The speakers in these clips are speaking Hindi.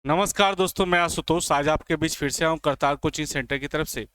नमस्कार दोस्तों, मैं आशुतोष आज आपके बीच फिर से आऊँ करतार कोचिंग सेंटर की तरफ से।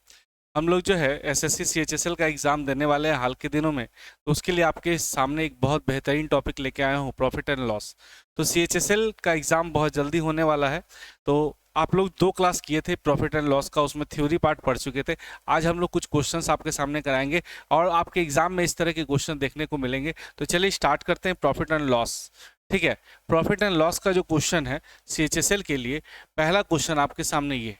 हम लोग जो है एसएससी सीएचएसएल का एग्ज़ाम देने वाले हैं हाल के दिनों में। तो उसके लिए आपके सामने एक बहुत बेहतरीन टॉपिक लेके आया हूँ, प्रॉफिट एंड लॉस। तो सीएचएसएल का एग्ज़ाम बहुत जल्दी होने वाला है। तो आप लोग 2 क्लास किए थे प्रॉफिट एंड लॉस का, उसमें थ्योरी पार्ट पढ़ चुके थे। आज हम लोग कुछ क्वेश्चंस आपके सामने कराएंगे और आपके एग्जाम में इस तरह के क्वेश्चन देखने को मिलेंगे। तो चलिए स्टार्ट करते हैं प्रॉफिट एंड लॉस। ठीक है, प्रॉफिट एंड लॉस का जो क्वेश्चन है सीएचएसएल के लिए, पहला क्वेश्चन आपके सामने ये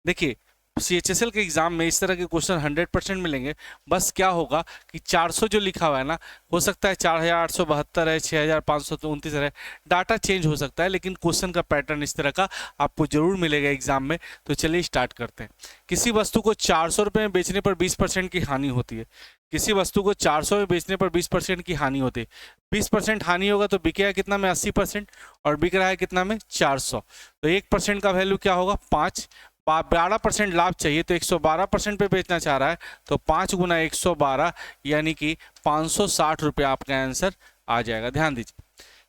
देखिए। सीएचएसएल के एग्जाम में इस तरह के क्वेश्चन 100% मिलेंगे। बस क्या होगा कि 400 जो लिखा हुआ है ना, हो सकता है 4872 है, 6529 है, डाटा चेंज हो सकता है, लेकिन क्वेश्चन का पैटर्न इस तरह का आपको जरूर मिलेगा एग्जाम में। तो चलिए स्टार्ट करते हैं। किसी वस्तु को 400 रुपये में बेचने पर 20% की हानि होती है। किसी वस्तु को 400 में बेचने पर 20% की हानि होती है। 20% हानि होगा तो बिकेगा कितना में? 80%। और बिक रहा है कितना में? 400। तो 1% का वैल्यू क्या होगा? 5। 12% लाभ चाहिए तो 112% पे बेचना चाह रहा है, तो 5 गुना 112 यानी कि 560 रुपये आपका आंसर आ जाएगा। ध्यान दीजिए,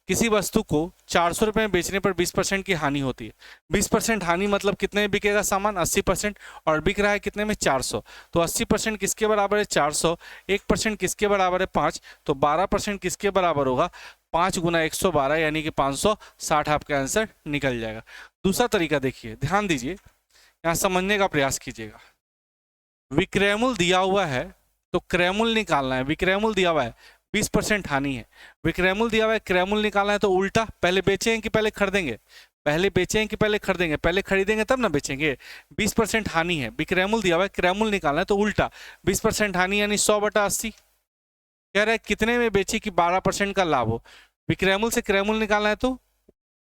किसी वस्तु को 400 रुपये में बेचने पर 20% की हानि होती है। 20% हानि मतलब कितने में बिकेगा सामान? 80%। और बिक रहा है कितने में? 400। तो 80% किसके बराबर है? 400। 1% किसके बराबर है? 5। तो 12% किसके बराबर होगा? 5 गुना 112 यानी कि 560 आपका आंसर निकल जाएगा। दूसरा तरीका देखिए, ध्यान दीजिए, यहाँ समझने का प्रयास कीजिएगा। विक्रय मूल्य दिया हुआ है तो क्रय मूल्य निकालना है। विक्रय मूल्य दिया हुआ है, 20% हानि है। विक्रय मूल्य दिया हुआ है, क्रय मूल्य निकालना है, तो उल्टा पहले बेचेंगे कि पहले खरीदेंगे? पहले बेचेंगे कि पहले खरीदेंगे? पहले खरीदेंगे तब ना बेचेंगे। 20% हानि है, विक्रय मूल्य दिया हुआ है, क्रय मूल्य निकालना है, तो उल्टा 20% हानि यानी 100/80। कह रहा है कितने में बेची कि 12% का लाभ हो। विक्रय मूल्य से क्रय मूल्य निकालना है तो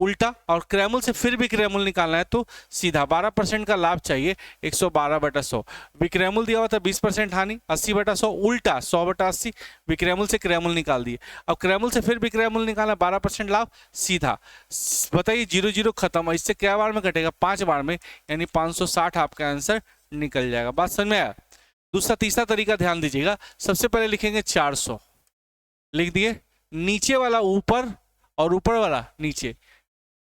उल्टा, और क्रय मूल्य से फिर विक्रय मूल्य निकालना है तो सीधा। 12% का लाभ चाहिए, 112/100। विक्रय मूल्य दिया हुआ था 20% हानि, 80/100, उल्टा 100/80। विक्रय मूल्य से क्रय मूल्य निकाल दिए। अब क्रय मूल्य से फिर विक्रय मूल्य निकालना, 12% लाभ, सीधा। बताइए, 0 0 खत्म। इससे क्या बार में कटेगा? 5 बार में, यानी 560 आपका आंसर निकल जाएगा। बात समझ में आया? दूसरा तीसरा तरीका ध्यान दीजिएगा। सबसे पहले लिखेंगे 400, लिख दिए, नीचे वाला ऊपर और ऊपर वाला नीचे।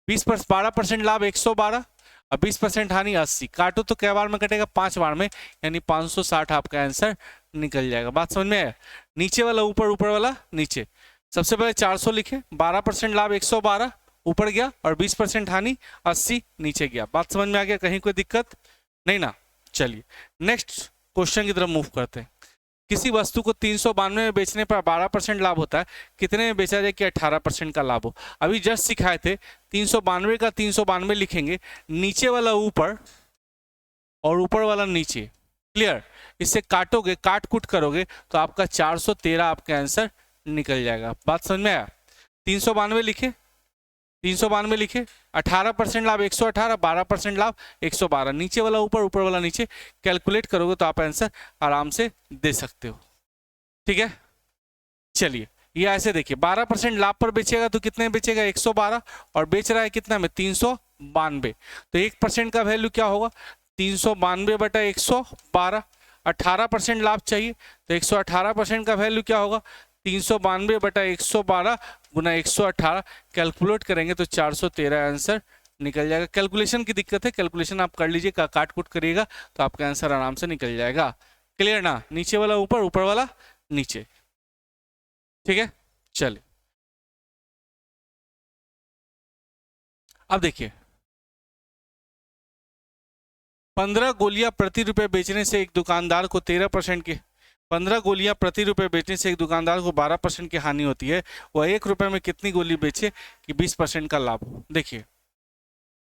12% लाभ 112 और 20% हानि 80। काटो तो क्या बार में कटेगा? 5 बार में, यानी 560 आपका आंसर निकल जाएगा। बात समझ में आया? नीचे वाला ऊपर, ऊपर वाला नीचे। सबसे पहले 400 लिखे, 12% लाभ 112 ऊपर गया, और 20% हानि 80 नीचे गया। बात समझ में आ गया? कहीं कोई दिक्कत नहीं ना? चलिए नेक्स्ट क्वेश्चन की तरफ मूव करते हैं। किसी वस्तु को 392 में बेचने पर 12% लाभ होता है, कितने में बेचा जाए कि 18% का लाभ हो? अभी जस्ट सिखाए थे, 392 का 392 लिखेंगे, नीचे वाला ऊपर और ऊपर वाला नीचे। क्लियर? इससे काटोगे, काट कुट करोगे तो आपका 413 आपका आंसर निकल जाएगा। बात समझ में आया? 392 लिखे, 392 लिखे, 18% लाभ 118, 12% लाभ 112, नीचे वाला ऊपर, ऊपर वाला नीचे। कैलकुलेट करोगे तो आप आंसर आराम से दे सकते हो। ठीक है, चलिए ये ऐसे देखिए, 12% लाभ पर बेचेगा तो कितने में बेचेगा? 112, और बेच रहा है कितना में? 392। तो 1% का वैल्यू क्या होगा? 392/112। 18% लाभ चाहिए तो 118% का वैल्यू क्या होगा? 392/112 गुना 118। कैलकुलेट करेंगे तो 413 आंसर निकल जाएगा। कैलकुलेशन की दिक्कत है, कैलकुलेशन आप कर लीजिए, काट कुट करिएगा तो आपका आंसर आराम से निकल जाएगा। क्लियर ना? नीचे वाला ऊपर, ऊपर वाला नीचे। ठीक है, चलिए अब देखिए, 15 गोलियां प्रति रुपए बेचने से एक दुकानदार को 13% की 15 गोलियां प्रति रुपए बेचने से एक दुकानदार को 12% की हानि होती है। वह 1 रुपए में कितनी गोली बेचे कि 20% का लाभ हो? देखिए,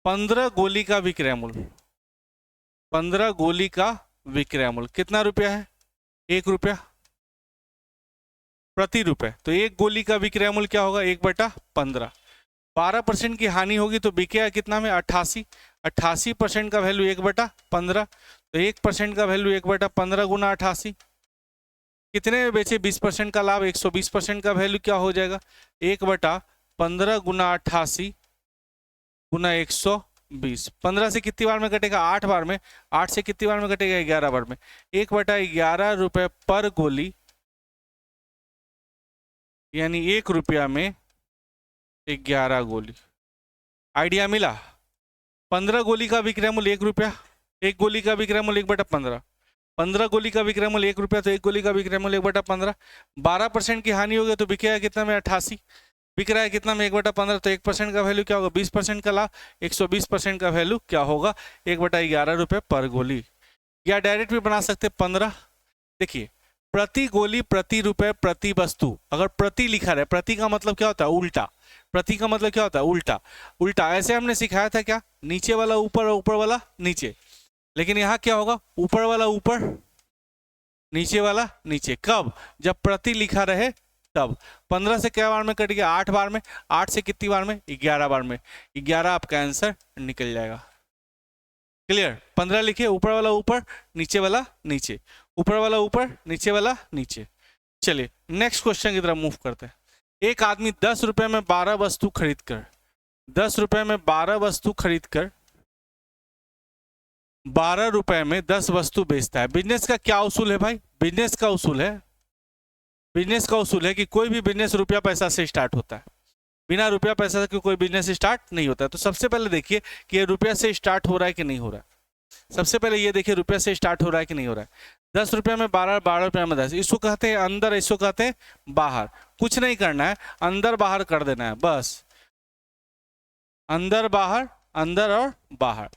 15 गोली का विक्रय मूल्य, 15 गोली का विक्रय मूल्य कितना रुपया है? 1 रुपया प्रति रुपए। तो एक गोली का विक्रय मूल्य क्या होगा? 1/15। 12% की हानि होगी तो बिकेगा कितना में? 88। 88% का वैल्यू 1/15, तो 1% का वैल्यू 1/15 गुना 88। कितने में बेचे? 20% का लाभ 120%। का वैल्यू क्या हो जाएगा? 1/15 गुना 88 गुना 120। 15 से कितनी बार में कटेगा? 8 बार में। 8 से कितनी बार में कटेगा? 11 बार में। 1/11 रुपए पर गोली, यानी 1 रुपया में 11 गोली। आइडिया मिला? 15 गोली का विक्रय मूल्य 1 रुपया, एक गोली का विक्रय मूल्य 1/15, 15 गोली का विक्रय मूल्य 1 रुपया, तो एक गोली का विक्रय मूल्य 1/15, 12% की हानि हो गई तो बिकेगा कितना में 88, बिक रहा है कितना में 1/15, तो 1% का वैल्यू क्या होगा 20% का लाभ, 120% का वैल्यू क्या होगा 1/11 रुपये पर गोली। या डायरेक्ट भी बना सकते 15, देखिए प्रति गोली प्रति रुपए प्रति वस्तु, अगर प्रति लिखा रहे, प्रति का मतलब क्या होता है उल्टा, प्रति का मतलब क्या होता है उल्टा, उल्टा ऐसे हमने सिखाया था क्या, नीचे वाला ऊपर और ऊपर वाला नीचे, लेकिन यहाँ क्या होगा ऊपर वाला ऊपर नीचे वाला नीचे, कब जब प्रति लिखा रहे तब। 15 से क्या बार में कट गया 8 बार में, 8 से कितनी बार में 11 बार में, 11 आपका आंसर निकल जाएगा। क्लियर, 15 लिखिए, ऊपर वाला ऊपर नीचे वाला नीचे, ऊपर वाला ऊपर नीचे वाला नीचे। चलिए नेक्स्ट क्वेश्चन की तरफ मूव करते हैं। एक आदमी 10 रुपए में 12 वस्तु खरीद कर, 10 रुपए में 12 वस्तु खरीद कर 12 रुपए में 10 वस्तु बेचता है। बिजनेस का क्या उसूल है भाई, बिजनेस का उसूल है, बिजनेस का उसूल है कि कोई भी बिजनेस रुपया पैसा से स्टार्ट होता है, बिना रुपया पैसा के कोई बिजनेस स्टार्ट नहीं होता है। तो सबसे पहले देखिए कि ये रुपया से स्टार्ट हो रहा है कि नहीं हो रहा है। सबसे पहले ये देखिए रुपया से स्टार्ट हो रहा है कि नहीं हो रहा है। 10 रुपये में 12, 12 रुपये में 10, इसको कहते हैं अंदर, इसको कहते हैं बाहर। कुछ नहीं करना है, अंदर बाहर कर देना है बस, अंदर बाहर, अंदर और बाहर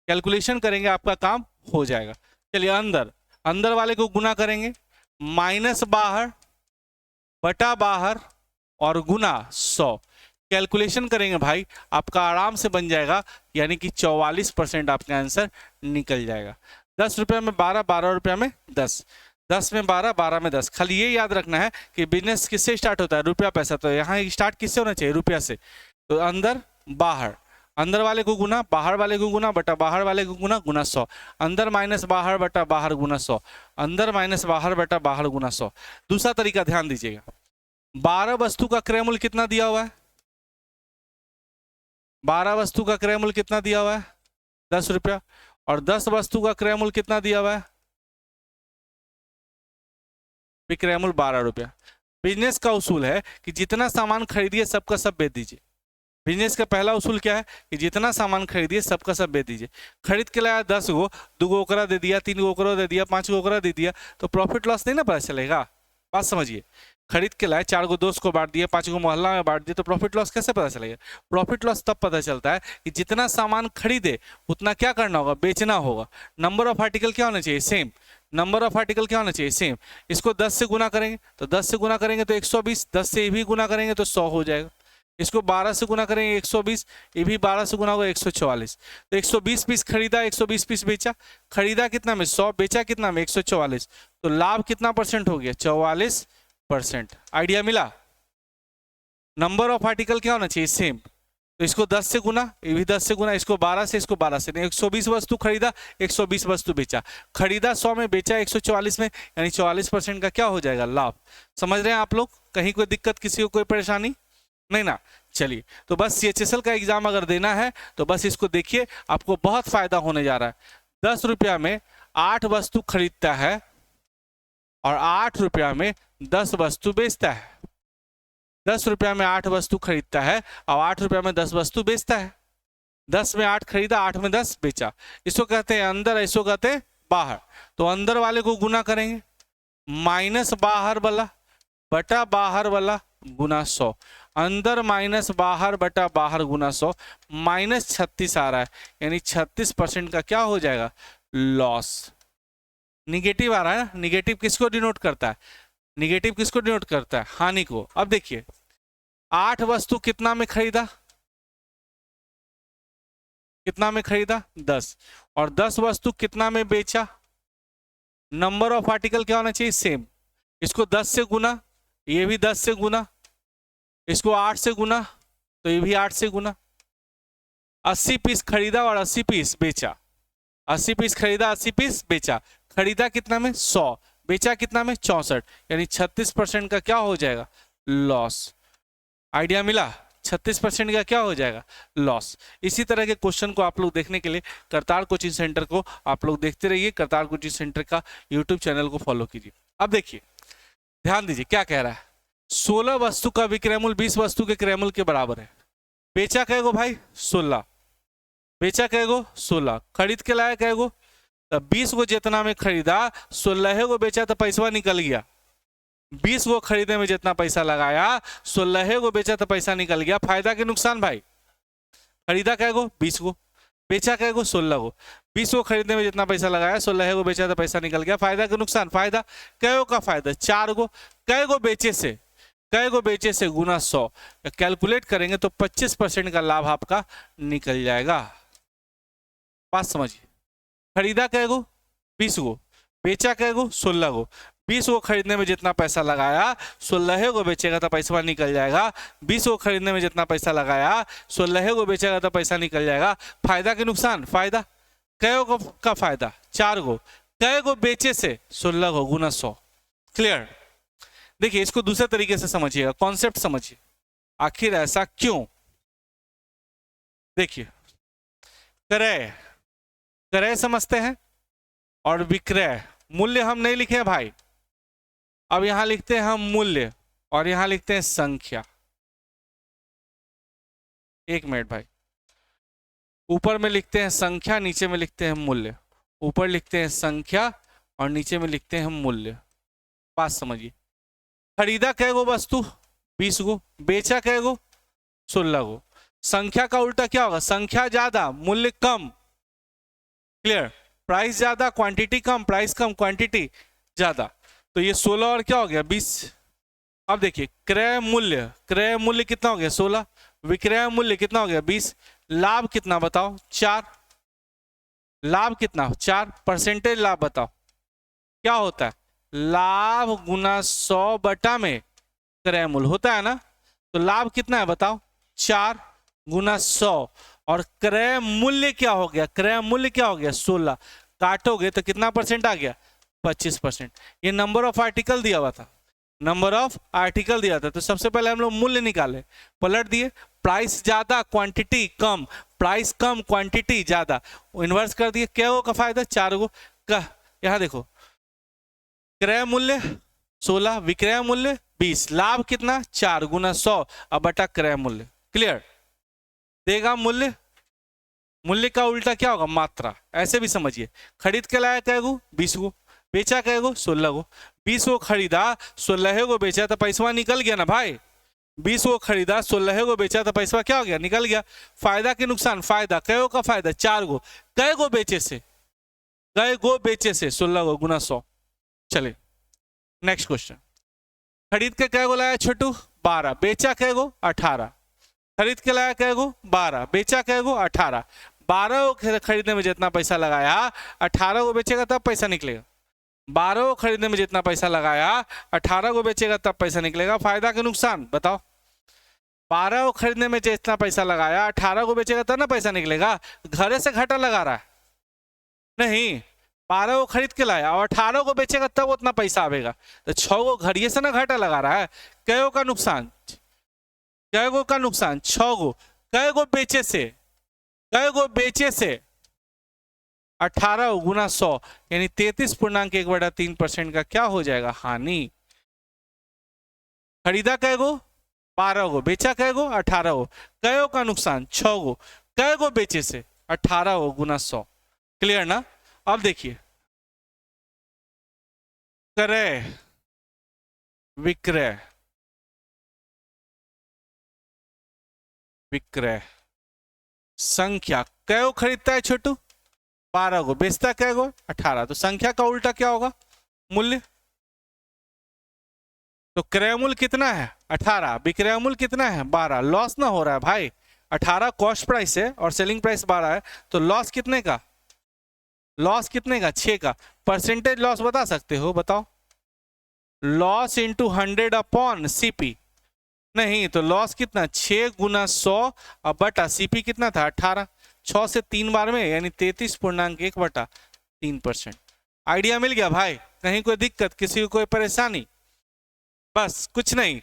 कैलकुलेशन करेंगे आपका काम हो जाएगा। चलिए अंदर, अंदर वाले को गुना करेंगे, माइनस बाहर बटा बाहर और गुना 100, कैलकुलेशन करेंगे भाई आपका आराम से बन जाएगा, यानी कि 44% आपका आंसर निकल जाएगा। 10 रुपये में 12, 12 रुपये में 10, 10 में 12, 12 में 10। खाली ये याद रखना है कि बिजनेस किससे स्टार्ट होता है, रुपया पैसा, तो यहाँ स्टार्ट किससे होना चाहिए, रुपया से। तो अंदर बाहर, अंदर वाले को गुना, बाहर वाले को गुना बटा बाहर वाले को गुना, गुना 100, अंदर माइनस बाहर बटा बाहर गुना 100, अंदर माइनस बाहर बटा बाहर गुना 100। दूसरा तरीका ध्यान दीजिएगा, 12 वस्तु का क्रय मूल्य कितना दिया हुआ है, 12 वस्तु का क्रय मूल्य कितना दिया हुआ है 10 रुपया, और 10 वस्तु का क्रय मूल्य कितना दिया हुआ है, विक्रय मूल्य 12 रुपया। बिजनेस का उसूल है कि जितना सामान खरीदिए सबका सब बेच दीजिए। बिजनेस का पहला उसूल क्या है कि जितना सामान खरीदिए सबका सब बेच दीजिए। खरीद के लाया 10 गो, 2 गो ओकरा दे दिया, 3 गो ओकरा दे दिया, 5 गो ओकरा दे दिया, तो प्रॉफिट लॉस नहीं ना पता चलेगा। बात समझिए, खरीद के लाए 4 गो दोस्त को बांट दिया, 5 गो मोहल्ला में बांट दिया, तो प्रॉफिट लॉस कैसे पता चलेगा। प्रॉफिट लॉस तब पता चलता है कि जितना सामान खरीदे उतना क्या करना होगा, बेचना होगा। नंबर ऑफ आर्टिकल क्या होना चाहिए, सेम। नंबर ऑफ आर्टिकल क्या होना चाहिए, सेम। इसको 10 से गुना करेंगे तो 10 से गुना करेंगे तो 120, 10 से ये भी गुना करेंगे तो 100 हो जाएगा। इसको 12 से गुना करेंगे 120, ये भी 12 से गुना होगा 144। तो 120 पीस खरीदा, 120 पीस बेचा। खरीदा कितना में 100, बेचा कितना में 144, तो लाभ कितना परसेंट हो गया 44%। आइडिया मिला। नंबर ऑफ आर्टिकल क्या होना चाहिए, सेम। तो इसको 10 से गुना, ये भी 10 से गुना, इसको 12 से, इसको 12 से, 120 वस्तु खरीदा, 120 वस्तु बेचा। खरीदा 100 में, बेचा 144 में, यानी 44% का क्या हो जाएगा, लाभ। समझ रहे हैं आप लोग, कहीं कोई दिक्कत, किसी को कोई परेशानी नहीं ना। चलिए, तो बस CHSL का एग्जाम अगर देना है तो बस इसको देखिए, आपको बहुत फायदा होने जा रहा है। 10 रुपया में 8 वस्तु खरीदता है और 8 रुपया में 10 वस्तु बेचता है। 10 रुपया में 8 वस्तु खरीदता है और 8 रुपया में 10 वस्तु बेचता है। 10 में 8 खरीदा, 8 में 10 बेचा। इसको कहते हैं अंदर, इसको कहते हैं बाहर। तो अंदर वाले को गुना करेंगे, माइनस बाहर वाला बटा बाहर वाला गुना 100, अंदर माइनस बाहर बटा बाहर गुना 100, माइनस 36 आ रहा है, यानी 36% का क्या हो जाएगा, लॉस। निगेटिव आ रहा है ना, निगेटिव किसको डिनोट करता है, निगेटिव किसको डिनोट करता है, हानि को। अब देखिए 8 वस्तु कितना में खरीदा, कितना में खरीदा 10, और 10 वस्तु कितना में बेचा। नंबर ऑफ आर्टिकल क्या होना चाहिए, सेम। इसको 10 से गुना, ये भी 10 से गुना, इसको 8 से गुना, तो ये भी 8 से गुना। 80 पीस खरीदा और 80 पीस बेचा। 80 पीस खरीदा, 80 पीस बेचा। खरीदा कितना में 100, बेचा कितना में 64, यानी 36% का क्या हो जाएगा, लॉस। आइडिया मिला, 36% का क्या हो जाएगा, लॉस। इसी तरह के क्वेश्चन को आप लोग देखने के लिए करतार कोचिंग सेंटर को आप लोग देखते रहिए। करतार कोचिंग सेंटर का यूट्यूब चैनल को फॉलो कीजिए। अब देखिए, ध्यान दीजिए क्या कह रहा है, 16 वस्तु का विक्रय मूल्य 20 वस्तु के क्रय मूल्य के बराबर है। बेचा कहेगो भाई 16, बेचा कैगो 16, खरीद के लाया कैगो, तो 20 को जितना में खरीदा 16 को बेचा तो पैसा निकल गया। 20 को खरीदने में जितना पैसा लगाया 16 को बेचा तो पैसा निकल गया। फायदा के नुकसान भाई? खरीदा कैगो 20 को, बेचा कैगो 16 को। 20 को खरीदने में जितना पैसा लगाया 16 को बेचा तो पैसा निकल गया। फायदा के नुकसान? फायदा कैगो का फायदा 4 को, कैगो बेचे से गुना 100 कैलकुलेट करेंगे तो 25% का लाभ आपका निकल जाएगा। बात समझिए। खरीदा कैगो 20 को, बेचा कैगो 16 को। 20 को खरीदने में जितना पैसा लगाया 16 को बेचेगा तो पैसा निकल जाएगा। 20 को खरीदने में जितना पैसा लगाया 16 को बेचेगा तो पैसा निकल जाएगा। फायदा के नुकसान? फायदा कैगो का फायदा 4 को, कैगो बेचे से 16 को गुना 100। क्लियर? देखिए इसको दूसरे तरीके से समझिएगा, कॉन्सेप्ट समझिए आखिर ऐसा क्यों। देखिए क्रय, क्रय समझते हैं और विक्रय, मूल्य हम नहीं लिखे हैं भाई। अब यहां लिखते हैं हम मूल्य और यहां लिखते हैं संख्या। एक मिनट भाई, ऊपर में लिखते हैं संख्या, नीचे में लिखते हैं मूल्य। ऊपर लिखते हैं संख्या और नीचे में लिखते हैं मूल्य। बात समझिए। खरीदा कैगो वस्तु 20 को, बेचा कैगो 16 को। संख्या का उल्टा क्या होगा? संख्या ज्यादा मूल्य कम। क्लियर? प्राइस ज्यादा क्वांटिटी कम, प्राइस कम क्वांटिटी ज्यादा। तो ये 16 और क्या हो गया 20। अब देखिए क्रय मूल्य कितना हो गया 16, विक्रय मूल्य कितना हो गया 20। लाभ कितना बताओ? 4। लाभ कितना? 4। परसेंटेज लाभ बताओ क्या होता है? लाभ गुना 100 बटा में क्रय मूल्य होता है ना। तो लाभ कितना है बताओ? 4 गुना 100 और क्रय मूल्य क्या हो गया? क्रय मूल्य क्या हो गया 16। काटोगे तो कितना परसेंट आ गया? 25%। ये नंबर ऑफ आर्टिकल दिया हुआ था, नंबर ऑफ आर्टिकल दिया था। तो सबसे पहले हम लोग मूल्य निकाले, पलट दिए। प्राइस ज्यादा क्वांटिटी कम, प्राइस कम क्वांटिटी ज्यादा, इन्वर्स कर दिए। क्या का फायदा? 4 को का। यहां देखो क्रय मूल्य 16, विक्रय मूल्य 20, लाभ कितना? 4 गुना 100 अब बटा क्रय मूल्य। क्लियर? देगा मूल्य, मूल्य का उल्टा क्या होगा? मात्रा। ऐसे भी समझिए। खरीद के लाया कैगो 20 को, बेचा कैगो 16 को। 20 को खरीदा 16 को बेचा तो पैसा निकल गया ना भाई। 20 को खरीदा 16 को बेचा तो पैसा क्या हो गया? निकल गया। फायदा के नुकसान? फायदा कैगो का फायदा 4 को, कैगो बेचे से 16 को गुना 100। चलिए नेक्स्ट क्वेश्चन। खरीद के कैगो लाया छोटू 12, बेचा कैगो 18। खरीद के लाया कैगो 12, बेचा कैगो 18। 12 को खरीदने में जितना पैसा लगाया 18 को बेचेगा तब पैसा निकलेगा। 12 को खरीदने में जितना पैसा लगाया 18 को बेचेगा तब पैसा निकलेगा। फायदा के नुकसान बताओ? 12 को खरीदने में जितना पैसा लगाया 18 को बेचेगा तब ना पैसा निकलेगा। घरे से घाटा लगा रहा है नहीं, 12 को खरीद के लाया और 18 को बेचेगा तब उतना पैसा आएगा। तो 6 को घड़िए से ना घाटा लगा रहा है। कैगो का नुकसान? कैगो का नुकसान 6 को, कैगो बेचे से 18 गुना 100 यानी 33.1/3% का क्या हो जाएगा? हानि। खरीदा कैगो 12 को, बेचा कैगो 18 को। कैगो का नुकसान 6 को, कैगो बेचे से 18 गुना 100। क्लियर ना? अब देखिए क्रय विक्रय, विक्रय संख्या। कैगो खरीदता है छोटू 12 को, बेचता कैगो 18। तो संख्या का उल्टा क्या होगा? मूल्य। तो क्रय मूल्य कितना है? 18, विक्रय मूल्य कितना है? 12। लॉस ना हो रहा है भाई। 18 कॉस्ट प्राइस है और सेलिंग प्राइस 12 है, तो लॉस कितने का? लॉस कितने का? 6 का। परसेंटेज लॉस बता सकते हो? बताओ। Loss into 100 upon CP. नहीं, तो लॉस कितना? 6 गुना 100 अब बटा सीपी कितना था? 18। 6 से 3 बार में यानी 33.1/3%। आइडिया मिल गया भाई? कहीं कोई दिक्कत, किसी को कोई परेशानी? बस कुछ नहीं,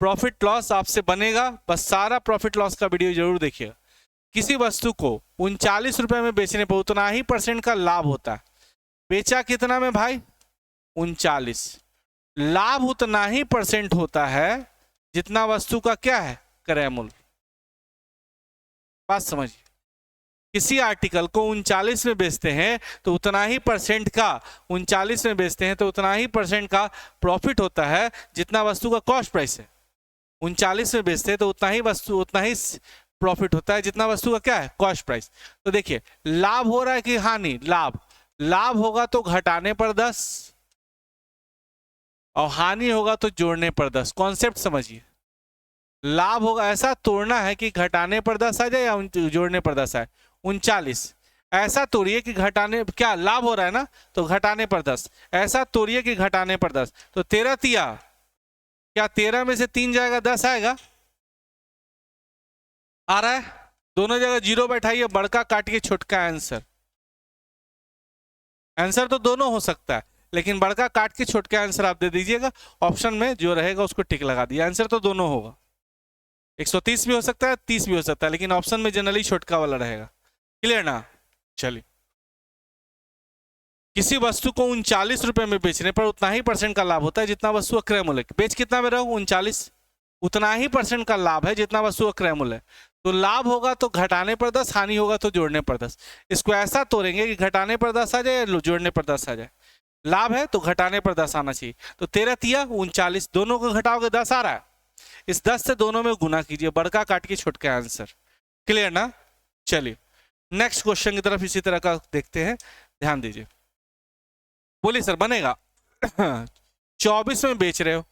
प्रॉफिट लॉस आपसे बनेगा। बस सारा प्रॉफिट लॉस का वीडियो जरूर देखिएगा। किसी वस्तु को 39 रुपए में बेचने पर उतना ही % का लाभ होता है। बेचा कितना में भाई? 39। लाभ उतना ही % होता है जितना वस्तु का क्या है? क्रय मूल्य। बात समझिए। किसी आर्टिकल को 39 में बेचते हैं तो उतना ही परसेंट का 39 में बेचते हैं तो उतना ही परसेंट का प्रॉफिट होता है जितना वस्तु का कॉस्ट प्राइस है। 39 में बेचते हैं तो उतना ही प्रॉफिट होता है जितना वस्तु का क्या है, कॉस्ट प्राइस। तो देखिए लाभ हो रहा है कि हानि, लाभ होगा तो घटाने पर 10 और हानि होगा तो जोड़ने पर 10। कॉन्सेप्ट समझिए, लाभ होगा ऐसा तोड़ना है कि घटाने पर 10 आ जाए या जोड़ने पर 10 आए। 39 ऐसा तोड़िए कि घटाने, क्या लाभ हो रहा है ना, तो घटाने पर 10, ऐसा तोड़िए कि घटाने पर 10। तो 13 तिया, क्या 13 में से 3 जाएगा 10 आएगा, आ रहा है। दोनों जगह जीरो बैठाइए, बड़का काटिए छोटका, आंसर तो दोनों हो सकता है लेकिन बड़का काट के छोटका आंसर आप दे दीजिएगा। ऑप्शन में जो रहेगा उसको टिक लगा दिया, आंसर तो दोनों होगा। 130 भी हो सकता है, 30 भी हो सकता है, लेकिन ऑप्शन में जनरली छोटका वाला रहेगा। क्लियर ना। चलिए, किसी वस्तु को 39 रुपए में बेचने पर उतना ही परसेंट का लाभ होता है जितना वस्तु का क्रय मूल्य। बेच कितना में रहो, 39, उतना ही परसेंट का लाभ है जितना वस्तु का क्रय मूल्य है। तो लाभ होगा तो घटाने पर 10, हानि होगा तो जोड़ने पर 10। इसको ऐसा तोड़ेंगे कि घटाने पर 10 आ जाए या जोड़ने पर 10 आ जाए। लाभ है तो घटाने पर 10 आना चाहिए। तो 13 तिया 39, दोनों को घटाओगे 10 आ रहा है। इस 10 से दोनों में गुना कीजिए, बड़का काट के छोटका आंसर। क्लियर ना। चलिए नेक्स्ट क्वेश्चन की तरफ इसी तरह का देखते हैं, ध्यान दीजिए। बोलिए सर बनेगा। 24 में बेच रहे हो,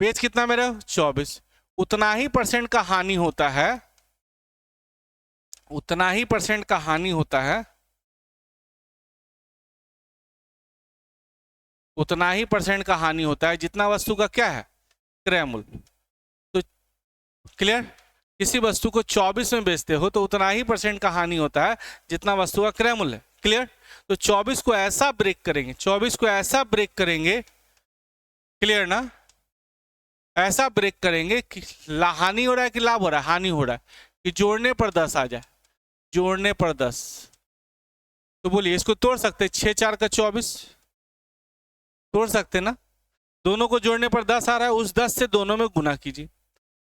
बेच कितना में रहे हो, 24, उतना ही परसेंट का हानि होता है, उतना ही परसेंट का हानि होता है, उतना ही परसेंट का हानि होता है जितना वस्तु का क्या है, क्रय मूल्य। तो क्लियर, किसी वस्तु को 24 में बेचते हो तो उतना ही परसेंट का हानि होता है जितना वस्तु का क्रय मूल्य। क्लियर। तो 24 को ऐसा ब्रेक करेंगे, 24 को ऐसा ब्रेक करेंगे, क्लियर ना, ऐसा ब्रेक करेंगे कि हानि हो रहा है कि लाभ हो रहा है, हानि हो रहा है, कि जोड़ने पर 10 आ जाए, जोड़ने पर 10। तो बोलिए इसको तोड़ सकते, 6 4 का 24 तोड़ सकते ना। दोनों को जोड़ने पर 10 आ रहा है, उस 10 से दोनों में गुना कीजिए,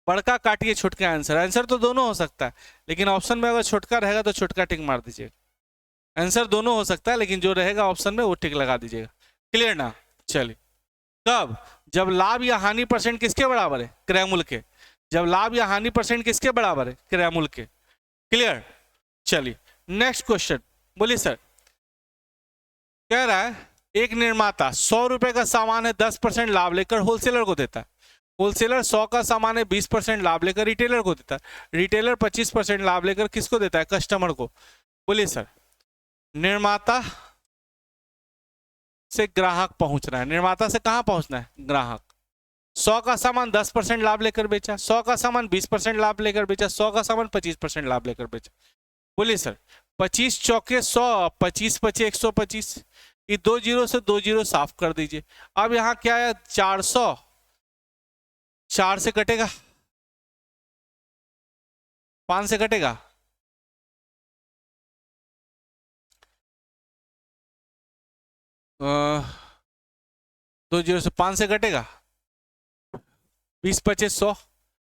बड़का काटिए छोटका आंसर। आंसर तो दोनों हो सकता है लेकिन ऑप्शन में अगर छोटका रहेगा तो छोटका टिक मार दीजिए। आंसर दोनों हो सकता है लेकिन जो रहेगा ऑप्शन में वो टिक लगा दीजिएगा। क्लियर ना। चलिए, कब, जब लाभ या हानि परसेंट किसके बराबर है, क्रय मूल्य के। जब लाभ या हानि परसेंट किसके बराबर है, क्रय मूल्य के। क्लियर। चलिए नेक्स्ट क्वेश्चन, बोलिए सर। कह रहा है एक निर्माता 100 रुपए का सामान है 10% लाभ लेकर होलसेलर को देता है। होलसेलर 100 का सामान है 20% लाभ लेकर रिटेलर को देता है। रिटेलर 25% लाभ लेकर किसको देता है, कस्टमर को। बोलिए सर, निर्माता से ग्राहक पहुंच रहा है, निर्माता से कहां पहुंचना है, ग्राहक। 100 का सामान 10% लाभ लेकर बेचा, 100 का सामान 20% लाभ लेकर बेचा, 100 का सामान 25% लाभ लेकर बेचा। बोलिए सर, 25 चौके 100, 25 पचे 125, ये 2 जीरो से 2 जीरो साफ कर दीजिए। अब यहां क्या है, 400, 4 से कटेगा, 5 से कटेगा, 2 जीरो से 5 से कटेगा, 20 पचे 100,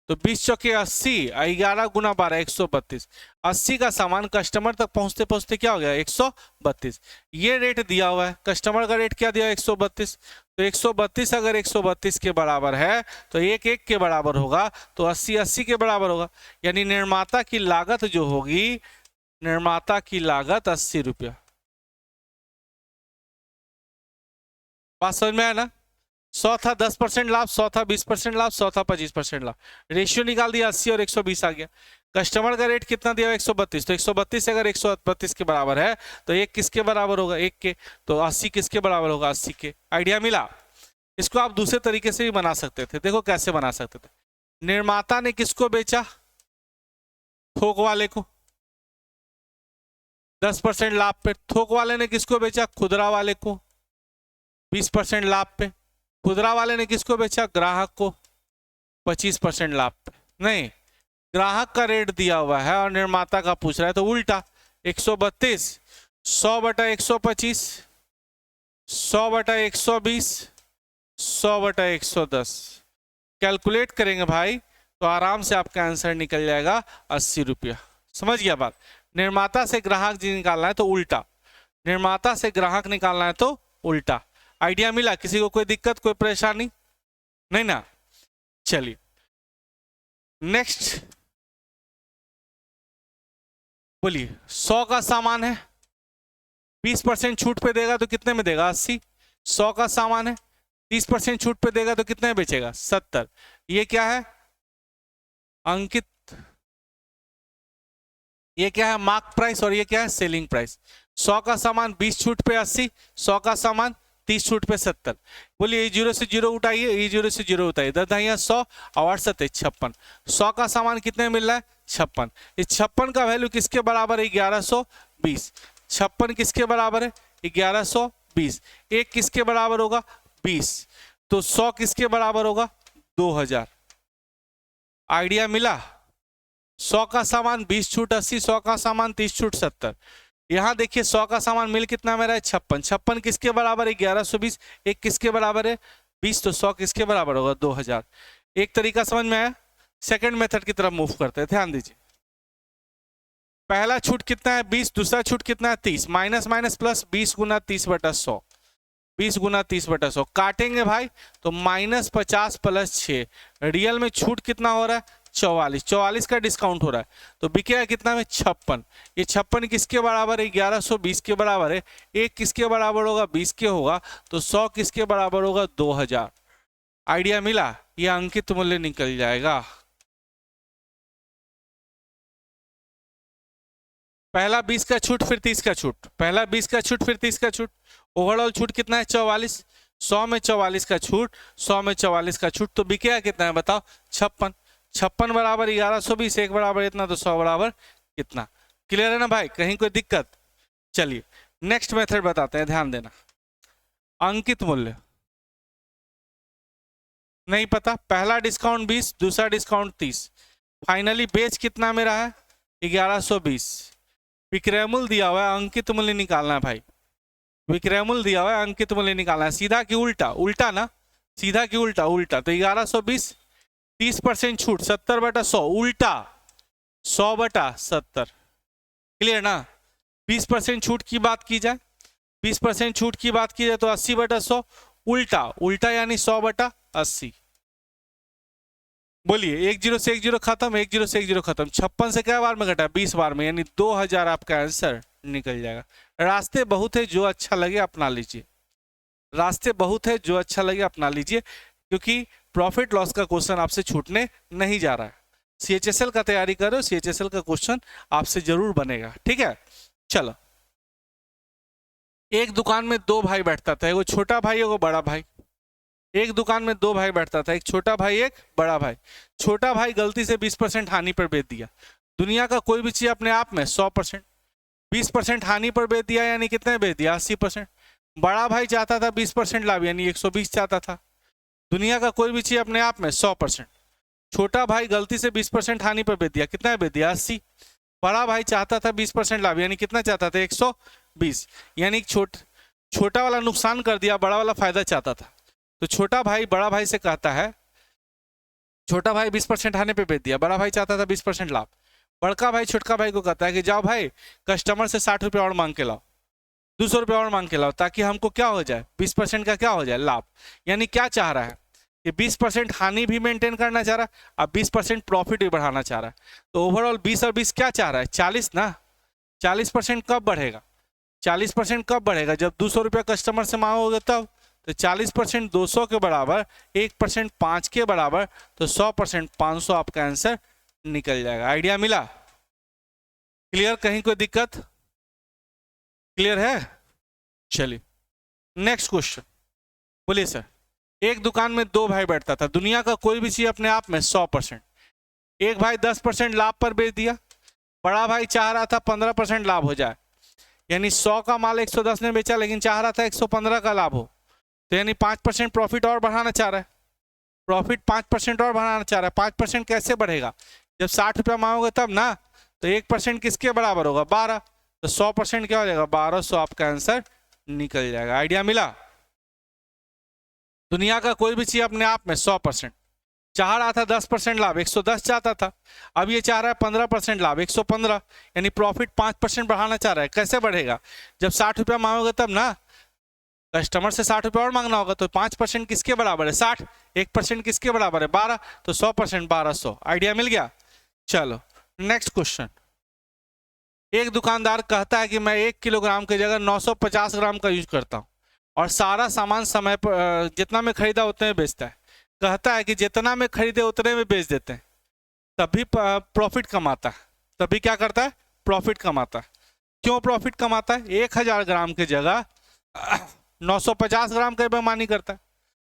तो 20 चौके 80, 11 गुना 12 132। 80 का सामान कस्टमर तक पहुंचते पहुंचते क्या हो गया, 132। ये रेट दिया हुआ है, कस्टमर का रेट क्या दिया, 132। तो 132 अगर 132 के बराबर है तो 1 1 के बराबर होगा, तो 80 80 के बराबर होगा। यानी निर्माता की लागत जो होगी, निर्माता की लागत 80 रुपया। बात समझ में आया ना। 100 था 10% लाभ, 100 था 20% लाभ, 100 था 25% लाभ। रेशियो निकाल दिया, 80 और 120 आ गया। कस्टमर का रेट कितना दिया, 132। तो 132 अगर 132 के बराबर है तो 1 किसके बराबर होगा, 1 के। तो 80 किसके बराबर होगा, 80 के। आइडिया मिला। इसको आप दूसरे तरीके से भी बना सकते थे। देखो कैसे बना सकते थे। निर्माता ने किसको बेचा, थोक वाले को 10% लाभ पे। थोक वाले ने किसको बेचा, खुदरा वाले को 20% लाभ पे। खुदरा वाले ने किसको बेचा, ग्राहक को 25% लाभ पे। नहीं, ग्राहक का रेट दिया हुआ है और निर्माता का पूछ रहा है, तो उल्टा 132 100 बटा 125, 100 बटा 120, 100 बटा 110। कैलकुलेट करेंगे भाई तो आराम से आपका आंसर निकल जाएगा 80 रुपया। समझ गया बात। निर्माता से ग्राहक जी निकालना है तो उल्टा, निर्माता से ग्राहक निकालना है तो उल्टा। आइडिया मिला? किसी को कोई दिक्कत, कोई परेशानी नहीं ना? चलिए नेक्स्ट बोलिए। 100 का सामान है, 20% छूट पे देगा तो कितने में देगा? 80। 100 का सामान है, 30% छूट पे देगा तो कितने में बेचेगा? 70। ये क्या है अंकित? ये क्या है? Mark price. और ये क्या है? Selling price. 100 का सामान 20 छूट पे 80, 100 का सामान 30 छूट पे 70। बोलिए ये 0 से 0 उठाइए, ये 0 से 0 उठाइए, 10 दहिया 100 और 7 56। 100 का सामान कितने मिल रहा है? 56। इस 56 का वैल्यू किसके बराबर है? 1120। 56 किसके बराबर है? 1120। एक किसके बराबर होगा? 20। तो 100 किसके बराबर होगा? 2000। आइडिया मिला? 100 का सामान 20 छूट 80, 100 का सामान 30 छूट 70। यहां देखिए 100 का सामान मिल कितना मेरा है? 56। 56 किसके बराबर है? 1120। एक किसके बराबर है? 20। तो 100 किसके बराबर होगा? 2000। एक तरीका समझ में आया? सेकंड मेथड की तरफ मूव करते हैं, ध्यान दीजिए। पहला छूट कितना है? 20। दूसरा छूट कितना है? 30। माइनस माइनस प्लस, 20 गुना 30 बटा 100। 20 गुना 30 बटा 100 काटेंगे भाई तो -50 प्लस 6। रियल में छूट कितना हो रहा है? 44। 44 का डिस्काउंट हो रहा है तो बिकेगा कितना में? 56। ये 56 किसके बराबर है? 1120 के बराबर है। एक किसके बराबर होगा? 20 के होगा। तो 100 किसके बराबर होगा? 2000। आइडिया मिला? ये अंकित मूल्य निकल जाएगा। पहला 20 का छूट फिर 30 का छूट, पहला 20 का छूट फिर 30 का छूट। ओवरऑल छूट कितना है? 44। 100 में 44 का छूट, 100 में 44 का छूट, तो बिकेगा कितना है बताओ? 56। 56 बराबर 1120, एक बराबर इतना, तो 100 बराबर कितना? क्लियर है ना भाई? कहीं कोई दिक्कत? चलिए नेक्स्ट मेथड बताते हैं, ध्यान देना। अंकित मूल्य नहीं पता, पहला डिस्काउंट 20, दूसरा डिस्काउंट 30, फाइनली बेच कितना में रहा है? 1120। विक्रय मूल्य दिया हुआ है, अंकित मूल्य निकालना है भाई। विक्रय मूल्य दिया हुआ है, अंकित मूल्य निकालना है। सीधा कि उल्टा? उल्टा ना, सीधा कि उल्टा? उल्टा। तो 1120, 30% छूट 70 बटा 100, उल्टा 100 बटा 70। क्लियर ना? 20% छूट की बात की जाए, 20% छूट की बात की जाए तो 80 बटा 100, उल्टा उल्टा यानी 100 बटा 80। बोलिए 10 से 10 खत्म, 10 से 10 खत्म। 56 से क्या बार में घटा? 20 बार में, यानी 2000 आपका आंसर निकल जाएगा। रास्ते बहुत है, जो अच्छा लगे अपना लीजिए। रास्ते बहुत है, जो अच्छा लगे अपना लीजिए, क्योंकि प्रॉफिट लॉस का क्वेश्चन आपसे छूटने नहीं जा रहा है। सीएचएसएल का तैयारी करो, सीएचएसएल का क्वेश्चन आपसे जरूर बनेगा, ठीक है। चलो, एक दुकान में दो भाई बैठता था, एगो छोटा भाई एगो बड़ा भाई। एक दुकान में दो भाई बैठता था, एक छोटा भाई एक बड़ा भाई। छोटा भाई गलती से 20% हानि पर बेच दिया। दुनिया का कोई भी चीज अपने आप में 100%, 20% हानि पर बेच दिया यानी कितने बेच दिया? 80%। बड़ा भाई चाहता था 20% लाभ यानी 120 चाहता था। दुनिया का कोई भी चीज अपने आप में 100%। छोटा भाई गलती से 20% हानि पर बेच दिया, कितना बेच दिया? 80। बड़ा भाई चाहता था 20% लाभ यानी कितना चाहता था? 120। यानी छोटा वाला नुकसान कर दिया, बड़ा वाला फायदा चाहता था। तो छोटा भाई बड़ा भाई से कहता है, छोटा भाई 20% हानि पे बेच दिया, बड़ा भाई चाहता था 20% लाभ। बड़का भाई छोटका भाई को कहता है कि जाओ भाई कस्टमर से 60 रुपये और मांग के लाओ, 200 रुपये और मांग के लाओ, ताकि हमको क्या हो जाए? 20% का क्या हो जाए? लाभ। यानी क्या चाह रहा है कि 20% हानि भी मेंटेन करना चाह रहा है और 20% प्रॉफिट भी बढ़ाना चाह रहा है। तो ओवरऑल 20 और 20 क्या चाह रहा है? 40 ना। 40% कब बढ़ेगा? 40% कब बढ़ेगा? जब 200 रुपये कस्टमर से मांगोगे तब। तो 40% 200 के बराबर, 1% 5 के बराबर, तो 100% 500 आपका आंसर निकल जाएगा। आइडिया मिला? क्लियर? कहीं कोई दिक्कत? क्लियर है? चलिए नेक्स्ट क्वेश्चन। बोलिए सर। एक दुकान में दो भाई बैठता था, दुनिया का कोई भी चीज अपने आप में 100%। एक भाई 10% लाभ पर बेच दिया, बड़ा भाई चाह रहा था 15% लाभ हो जाए, यानी 100 का माल 110 में बेचा लेकिन चाह रहा था 115 का लाभ हो। तो यानी 5% प्रॉफिट और बढ़ाना चाह रहा है, प्रॉफिट 5% और बढ़ाना चाह रहा है। 5% कैसे बढ़ेगा? जब 60 रुपया मांगोगे तब ना। तो 1% किसके बराबर होगा? 12। तो 100% क्या हो जाएगा? 1200 आपका आंसर निकल जाएगा। आइडिया मिला? दुनिया का कोई भी चीज अपने आप में 100%। चाह रहा था 10% लाभ, 110 चाहता था। अब ये चाह रहा है 15% लाभ, 115, यानी प्रॉफिट 5% बढ़ाना चाह रहा है। कैसे बढ़ेगा? जब 60 रुपया मांगोगे तब ना, कस्टमर से 60 रुपया और मांगना होगा। तो 5% किसके बराबर है? 60। 1% किसके बराबर है? 12। तो 100% 1200। आइडिया मिल गया? चलो नेक्स्ट क्वेश्चन। एक दुकानदार कहता है कि मैं 1 किलोग्राम की जगह 950 ग्राम का यूज करता हूँ और सारा सामान समय पर जितना में खरीदा उतने में बेचता है। कहता है कि जितना में खरीदे उतने में बेच देते हैं, तभी प्रॉफिट कमाता है। तभी क्या करता है? प्रॉफिट कमाता है। क्यों प्रॉफिट कमाता है? 1000 ग्राम की जगह 950 ग्राम का बेईमानी करता है।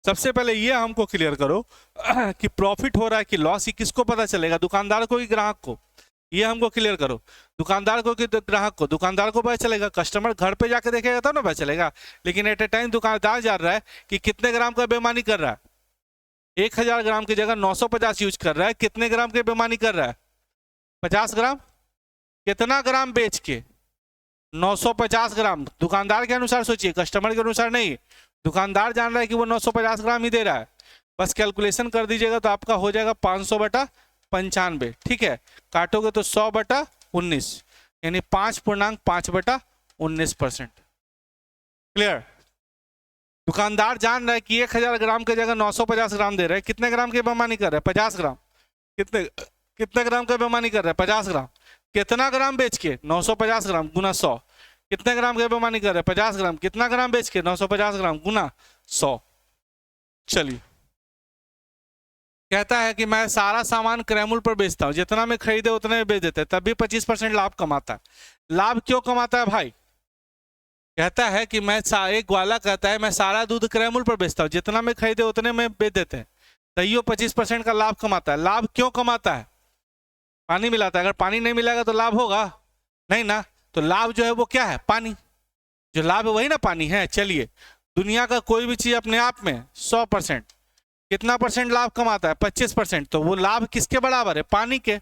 सबसे पहले ये हमको क्लियर करो कि प्रॉफिट हो रहा है कि लॉस, ये किसको पता चलेगा? दुकानदार को कि ग्राहक को? ये हमको क्लियर करो। दुकानदार को कि ग्राहक को? दुकानदार को पता चलेगा। कस्टमर घर पे जाके देखेगा तब ना पता चलेगा। लेकिन एट ए टाइम दुकानदार जान रहा है कि कितने ग्राम का बेईमानी कर रहा है। 1000 ग्राम की जगह 950 यूज कर रहा है। कितने ग्राम की बेईमानी कर रहा है? 50 ग्राम। कितना ग्राम बेच के? 950 ग्राम। दुकानदार के अनुसार सोचिए, कस्टमर के अनुसार नहीं। दुकानदार जान रहा है कि वो 950 ग्राम ही दे रहा है। बस कैलकुलेशन कर दीजिएगा तो आपका हो जाएगा 500/95। ठीक है, काटोगे तो 100/19, यानी 5.5/19%। क्लियर? दुकानदार जान रहा है कि 1000 ग्राम की जगह 950 ग्राम दे रहा है। कितने ग्राम की बेईमानी कर रहा है? 50 ग्राम। कितने ग्राम का बेईमानी कर रहा है? 50 ग्राम। कितना ग्राम बेच के? 950 ग्राम गुना 100। कितने ग्राम की बेईमानी कर रहा है? 50 ग्राम। कितना ग्राम बेच के? 950 ग्राम गुना 100। चलिए, कहता है कि मैं सारा सामान क्रयमूल्य पर बेचता हूं, जितना में खरीदे उतने में बेच देते हैं, तभी 25% लाभ कमाता है। लाभ क्यों कमाता है भाई? कहता है कि एक ग्वाला कहता है मैं सारा दूध क्रयमूल्य पर बेचता हूं, जितना में खरीदे उतने में बेच देते हैं, तैयो 25% का लाभ कमाता है। लाभ क्यों कमाता है? पानी मिलाता है। अगर पानी नहीं मिलाएगा तो लाभ होगा नहीं ना। तो लाभ जो है वो क्या है? पानी। जो लाभ है वही ना पानी है। चलिए, दुनिया का कोई भी चीज अपने आप में 100% कितना परसेंट लाभ कमाता है? 25%। तो वो लाभ किसके बराबर है? पानी के।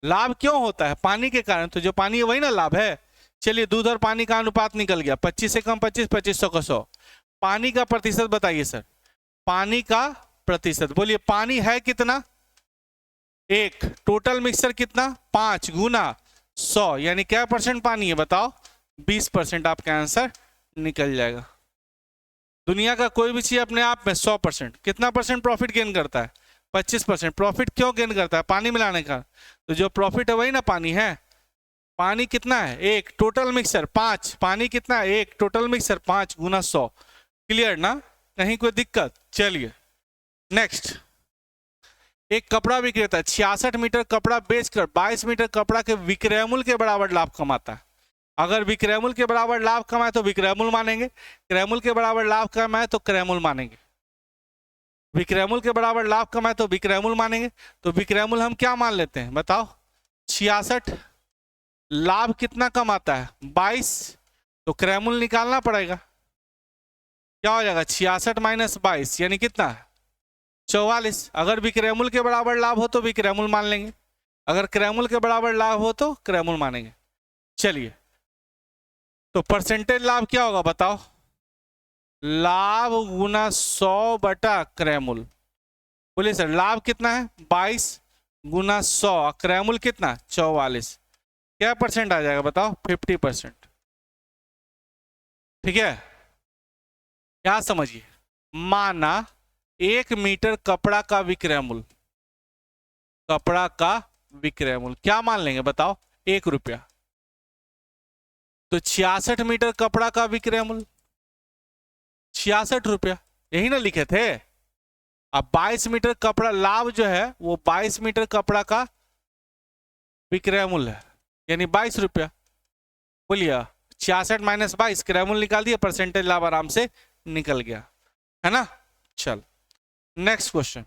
लाभ क्यों होता है? पानी के कारण। तो जो पानी है वही ना लाभ है। चलिए, दूध और पानी का अनुपात निकल गया। 25 से कम 25, 2500 का 100। पानी का प्रतिशत बताइए सर। पानी का प्रतिशत बोलिए। पानी है कितना? 1। टोटल मिक्सचर कितना? 5 गुना 100, यानी क्या परसेंट पानी है बताओ? 20%। आपका आंसर निकल जाएगा। दुनिया का कोई भी चीज अपने आप में 100%। कितना परसेंट प्रॉफिट गेन करता है? 25%। प्रॉफिट क्यों गेन करता है? पानी मिलाने का। तो जो प्रॉफिट है वही ना पानी है। पानी कितना है? 1। Total mixture 5। पानी कितना है? 1। टोटल मिक्सचर 5 गुना 100। क्लियर ना? कहीं कोई दिक्कत? चलिए नेक्स्ट। एक कपड़ा विक्रेता 66 मीटर कपड़ा बेचकर 22 मीटर कपड़ा के विक्रय मूल्य के बराबर लाभ कमाता है। अगर विक्रय मूल्य के बराबर लाभ कमाए तो विक्रय मूल्य मानेंगे, क्रय मूल्य के बराबर लाभ कमाए तो क्रय मूल्य मानेंगे। विक्रय मूल्य के बराबर लाभ कमाए तो विक्रय मूल्य मानेंगे। तो विक्रय मूल्य हम क्या मान लेते हैं बताओ? 66। लाभ कितना कमाता है? 22। तो क्रय मूल्य निकालना पड़ेगा। क्या हो जाएगा? 66 माइनस 22 यानी कितना? 44। अगर विक्रय मूल्य के बराबर लाभ हो तो विक्रय मूल्य मान लेंगे, अगर क्रय मूल्य के बराबर लाभ हो तो क्रय मूल्य मानेंगे। चलिए, तो परसेंटेज लाभ क्या होगा बताओ? लाभ गुना 100 बटा क्रय मूल्य। बोलिए सर, लाभ कितना है? 22 गुना 100, क्रय मूल्य कितना? 44। क्या परसेंट आ जाएगा बताओ? 50%। ठीक है, क्या समझिए। माना 1 मीटर कपड़ा का विक्रय मूल्य, कपड़ा का विक्रय मूल्य क्या मान लेंगे बताओ? 1 रुपया। तो 66 मीटर कपड़ा का विक्रय मूल्य 66 रुपया, यही ना लिखे थे। अब 22 मीटर कपड़ा, लाभ जो है वो 22 मीटर कपड़ा का विक्रय मूल्य है, यानी 22 रुपया। बोलिए 66 माइनस 22, क्रय मूल्य निकाल दिया, परसेंटेज लाभ आराम से निकल गया, है ना। चल नेक्स्ट क्वेश्चन।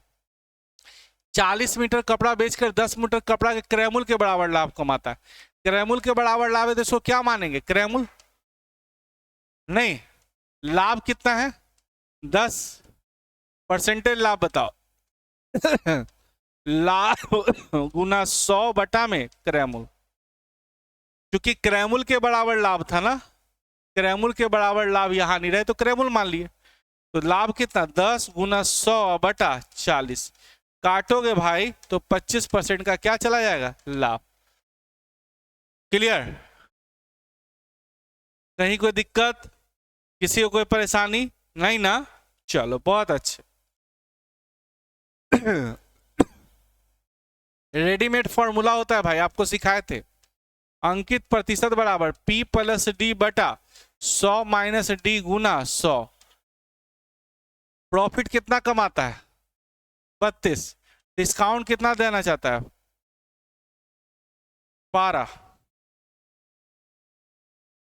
40 मीटर कपड़ा बेचकर 10 मीटर कपड़ा के क्रय मूल्य के बराबर लाभ कमाता है। क्रय मूल्य के बराबर लाभ है तो इसको क्या मानेंगे? क्रय मूल्य नहीं। लाभ कितना है? 10। परसेंटेज लाभ बताओ? लाभ गुना 100 बटा में क्रय मूल्य, क्योंकि क्रय मूल्य के बराबर लाभ था ना, क्रय मूल्य के बराबर लाभ यहां नहीं रहे तो क्रय मूल्य मान लिए। तो लाभ कितना? 10 गुना 100 बटा 40। काटोगे भाई तो 25% का क्या चला जाएगा, लाभ। क्लियर? कहीं कोई दिक्कत, किसी को कोई परेशानी नहीं ना? चलो बहुत अच्छे। रेडीमेड फॉर्मूला होता है भाई, आपको सिखाए थे। अंकित प्रतिशत बराबर P प्लस डी बटा 100 माइनस डी गुना 100। प्रॉफिट कितना कमाता है, 32। डिस्काउंट कितना देना चाहता है, 12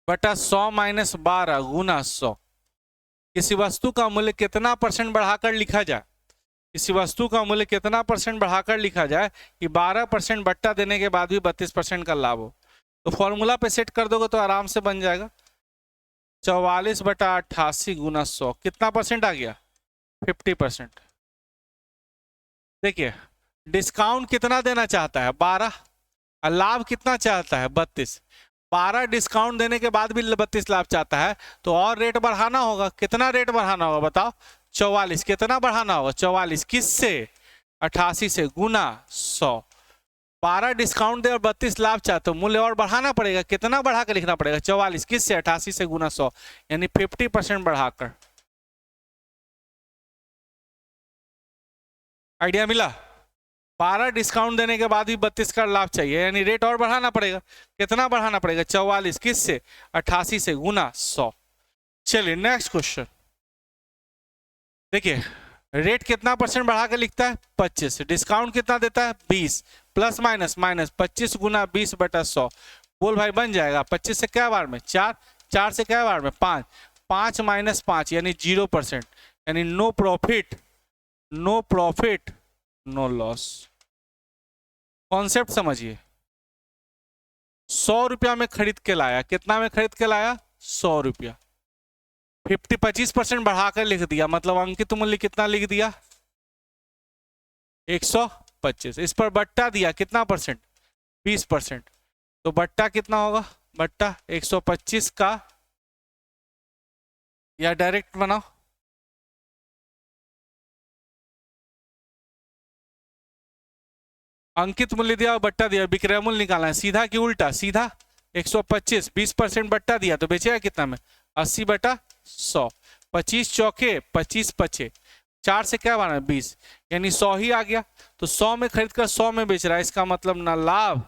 बटा 100 माइनस 12 गुना 100। किसी वस्तु का मूल्य कितना परसेंट बढ़ाकर लिखा जाए, किसी वस्तु का मूल्य कितना परसेंट बढ़ाकर लिखा जाए कि 12% बट्टा देने के बाद भी 32% का लाभ हो। तो फॉर्मूला पे सेट कर दोगे तो आराम से बन जाएगा। 44 बटा 88 गुना 100 कितना परसेंट आ गया, 50%। देखिए डिस्काउंट कितना देना चाहता है, 12, और लाभ कितना चाहता है, 32। 12 डिस्काउंट देने के बाद भी 32 लाभ चाहता है, तो और रेट बढ़ाना होगा। कितना रेट बढ़ाना होगा बताओ, 44। कितना बढ़ाना होगा, 44। किससे, 88 से, गुना 100। 12 डिस्काउंट दे और 32 लाभ चाहते हो, मूल्य और बढ़ाना पड़ेगा। कितना बढ़ा कर लिखना पड़ेगा, 44। किससे, 88 से गुना 100, यानी 50% बढ़ाकर। आइडिया मिला? 12 डिस्काउंट देने के बाद भी 32 का लाभ चाहिए, यानी रेट और बढ़ाना पड़ेगा। कितना बढ़ाना पड़ेगा, 44। किससे, 88 से गुना 100। चलिए नेक्स्ट क्वेश्चन देखिए, रेट कितना परसेंट बढ़ा के लिखता है, 25। डिस्काउंट कितना देता है, 20। प्लस माइनस माइनस 25 गुना 20 बटा 100। बोल भाई बन जाएगा। 25 से क्या बार में 4, 4 से क्या बार में 5, 5 माइनस 5 यानी 0%, यानी no profit, no profit no loss. Concept समझिए। 100 रुपया में खरीद के लाया, कितना में खरीद के लाया, 100 रुपया। 25% बढ़ाकर लिख दिया, मतलब अंकित मूल्य कितना लिख दिया, 125। इस पर बट्टा दिया, कितना परसेंट, 20%। तो बट्टा कितना होगा, बट्टा 125 का, या डायरेक्ट बनाओ, अंकित मूल्य दिया और बट्टा दिया, विक्रय मूल्य निकालना है। सीधा कि उल्टा, सीधा। 125, 20% बट्टा दिया तो बेचेगा कितना में, 80 बटा 100। 25 चौके 25 पचे, 4 से क्या बना 20, यानी 100 ही आ गया। तो 100 में खरीद कर 100 में बेच रहा है, इसका मतलब ना लाभ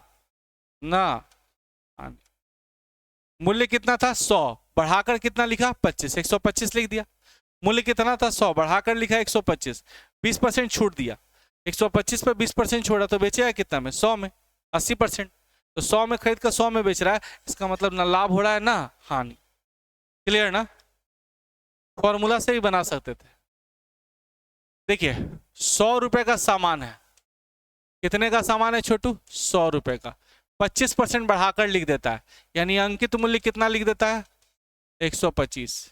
ना हानि। मूल्य कितना था 100, बढ़ाकर कितना लिखा 25, 125 लिख दिया। मूल्य कितना था 100, बढ़ाकर लिखा 125, 20% छूट दिया। 125 पर 20% छोड़ा तो बेचेगा कितना में, 100 में, 80%। तो 100 में खरीद कर 100 में बेच रहा है, इसका मतलब ना लाभ हो रहा है ना हानि। क्लियर ना? फॉर्मूला से ही बना सकते थे। देखिए 100 रुपए का सामान है, कितने का सामान है छोटू, 100 रुपए का। 25% बढ़ाकर लिख देता है, यानी अंकित मूल्य कितना लिख देता है, 125।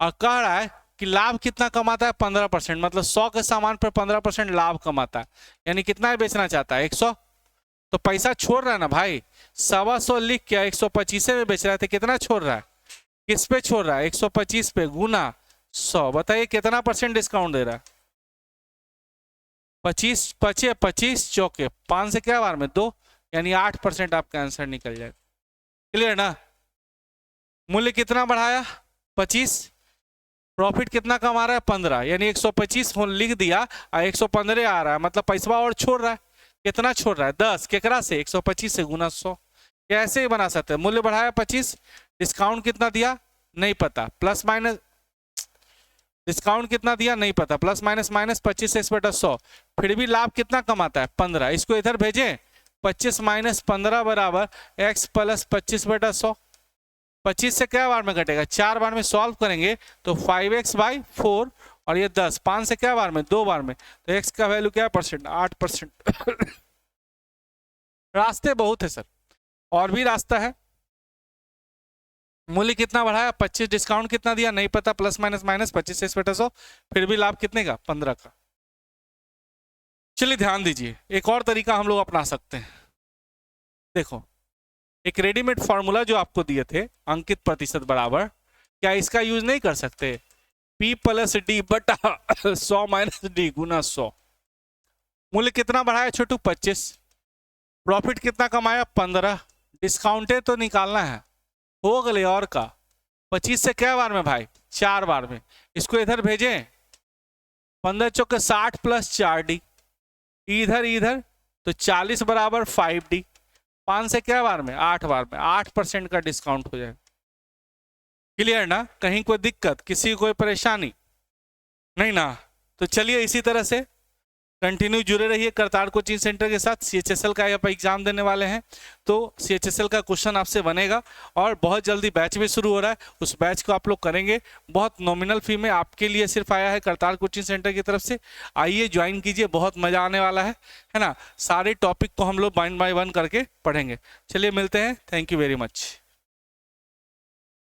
और कह रहा है कि लाभ कितना कमाता है, 15%, मतलब 100 के सामान पर 15% लाभ कमाता है, यानी कितना बेचना चाहता है, 100। तो पैसा छोड़ रहा है ना भाई, 125 लिख के 125 में बेच रहा है, तो कितना छोड़ रहा है, किस पे छोड़ रहा है, 125 पे गुना 100। बताइए कितना परसेंट डिस्काउंट दे रहा है, 25 पचे 25 चौके 5 से क्या बार में 2, यानी 8% आपका आंसर निकल जाएगा। क्लियर ना? मूल्य कितना बढ़ाया, 25। प्रॉफिट कितना कमा रहा है, 15, यानी 125 लिख दिया और 115 आ रहा है, मतलब पैसा और छोड़ रहा है। कितना छोड़ रहा है, 10। केकरा से, 125 से गुना 100। ऐसे ही बना सकते हैं। मूल्य बढ़ाया 25, डिस्काउंट कितना दिया नहीं पता, प्लस माइनस, डिस्काउंट कितना दिया नहीं पता, प्लस माइनस माइनस 25 x बटा 100, फिर भी लाभ कितना कमाता है, 15। इसको इधर भेजें, 25 माइनस 15 बराबर x प्लस 25 बटा 100। 25 से क्या बार में घटेगा, 4 बार में सॉल्व करेंगे तो 5x बाई 4, और ये 10, 5 से क्या बार में 2 बार में, तो x का वैल्यू क्या परसेंट, 8%। रास्ते बहुत है सर, और भी रास्ता है। मूल्य कितना बढ़ाया, 25, डिस्काउंट कितना दिया नहीं पता, प्लस माइनस माइनस 25 x बटा 100, फिर भी लाभ कितने का, 15 का। चलिए ध्यान दीजिए, एक और तरीका हम लोग अपना सकते हैं। देखो एक रेडीमेड फॉर्मूला जो आपको दिए थे, अंकित प्रतिशत बराबर, क्या इसका यूज नहीं कर सकते, P प्लस डी बटा 100 माइनस डी गुना 100। मूल्य कितना बढ़ाया छोटू? 25। प्रॉफिट कितना कमाया? 15। डिस्काउंटेड तो निकालना है, हो गए और का 25 से क्या बार में भाई? 4 बार में। इसको इधर भेजें, 15 चौके 60 प्लस 4D, इधर इधर तो 40 बराबर 5D। 5 से क्या बार में? 8 बार में। 8% का डिस्काउंट हो जाएगा। क्लियर ना? कहीं कोई दिक्कत, किसी को कोई परेशानी नहीं ना? तो चलिए इसी तरह से कंटिन्यू जुड़े रहिए करतार कोचिंग सेंटर के साथ। सीएचएसएल का आप एग्जाम देने वाले हैं तो सीएचएसएल का क्वेश्चन आपसे बनेगा और बहुत जल्दी बैच भी शुरू हो रहा है, उस बैच को आप लोग करेंगे। बहुत नॉमिनल फी में आपके लिए सिर्फ आया है करतार कोचिंग सेंटर की तरफ से। आइए ज्वाइन कीजिए, बहुत मजा आने वाला है ना? सारे टॉपिक को हम लोग 1 बाय 1 करके पढ़ेंगे। चलिए मिलते हैं, थैंक यू वेरी मच।